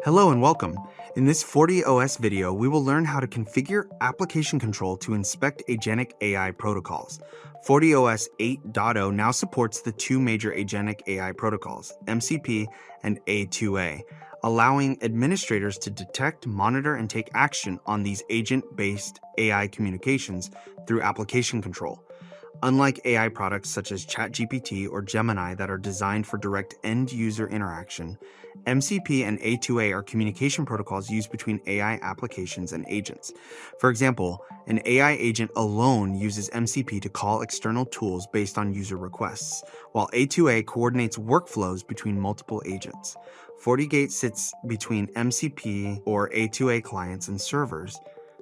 Hello and welcome. In this FortiOS video, we will learn how to configure application control to inspect agentic AI protocols. FortiOS 8.0 now supports the two major agentic AI protocols, MCP and A2A, allowing administrators to detect, monitor, and take action on these agent-based AI communications through application control. Unlike AI products such as ChatGPT or Gemini that are designed for direct end-user interaction, MCP and A2A are communication protocols used between AI applications and agents. For example, an AI agent alone uses MCP to call external tools based on user requests, while A2A coordinates workflows between multiple agents. FortiGate sits between MCP or A2A clients and servers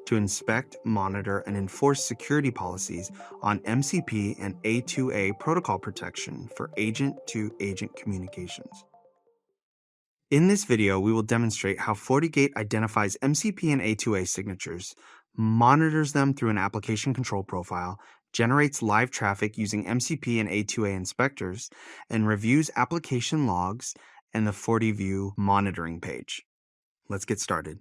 to inspect, monitor, and enforce security policies on MCP and A2A protocol protection for agent-to-agent communications. In this video, we will demonstrate how FortiGate identifies MCP and A2A signatures, monitors them through an application control profile, generates live traffic using MCP and A2A inspectors, and reviews application logs and the FortiView monitoring page. Let's get started.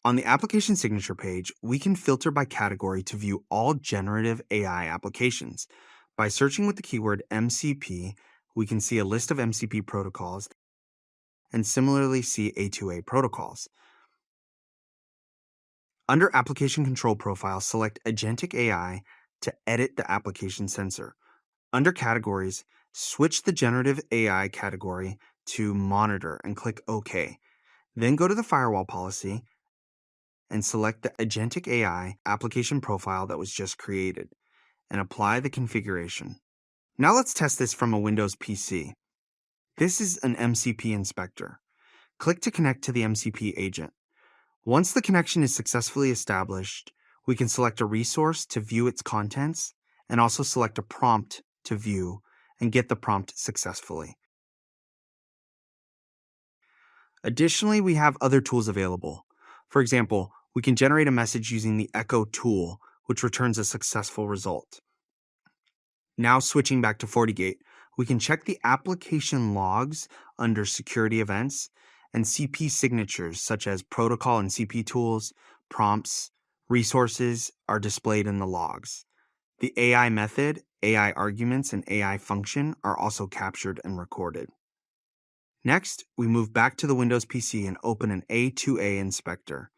On the application signature page, we can filter by category to view all generative AI applications. By searching with the keyword MCP, we can see a list of MCP protocols and similarly see A2A protocols. Under Application Control Profile, select Agentic AI to edit the application sensor. Under Categories, switch the Generative AI category to Monitor and click OK. Then go to the Firewall policy and select the Agentic AI application profile that was just created, and apply the configuration. Now let's test this from a Windows PC. This is an MCP inspector. Click to connect to the MCP agent. Once the connection is successfully established, we can select a resource to view its contents, and also select a prompt to view and get the prompt successfully. Additionally, we have other tools available. For example, we can generate a message using the Echo tool, which returns a successful result. Now switching back to FortiGate, we can check the application logs under Security Events and CP signatures such as protocol and CP tools, prompts, resources are displayed in the logs. The AI method, AI arguments, and AI function are also captured and recorded. Next, we move back to the Windows PC and open an A2A inspector.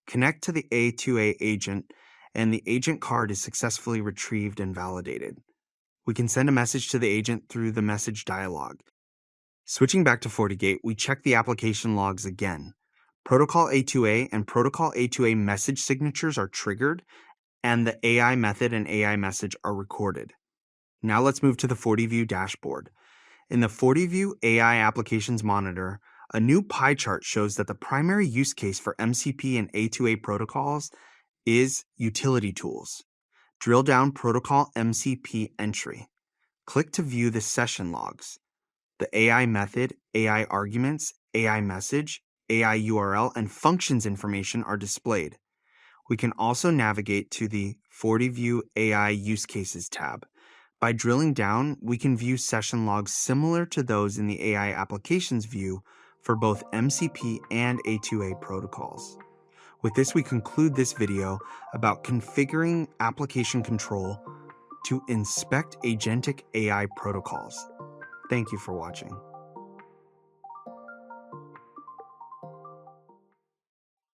Connect to the A2A agent, and the agent card is successfully retrieved and validated. We can send a message to the agent through the message dialog. Switching back to FortiGate, we check the application logs again. Protocol A2A and Protocol A2A message signatures are triggered, and the AI method and AI message are recorded. Now let's move to the FortiView dashboard. In the FortiView AI Applications Monitor, a new pie chart shows that the primary use case for MCP and A2A protocols is utility tools. Drill down Protocol MCP entry. Click to view the session logs. The AI method, AI arguments, AI message, AI URL, and functions information are displayed. We can also navigate to the FortiView AI Use Cases tab. By drilling down, we can view session logs similar to those in the AI Applications view for both MCP and A2A protocols. With this, we conclude this video about configuring application control to inspect agentic AI protocols. Thank you for watching.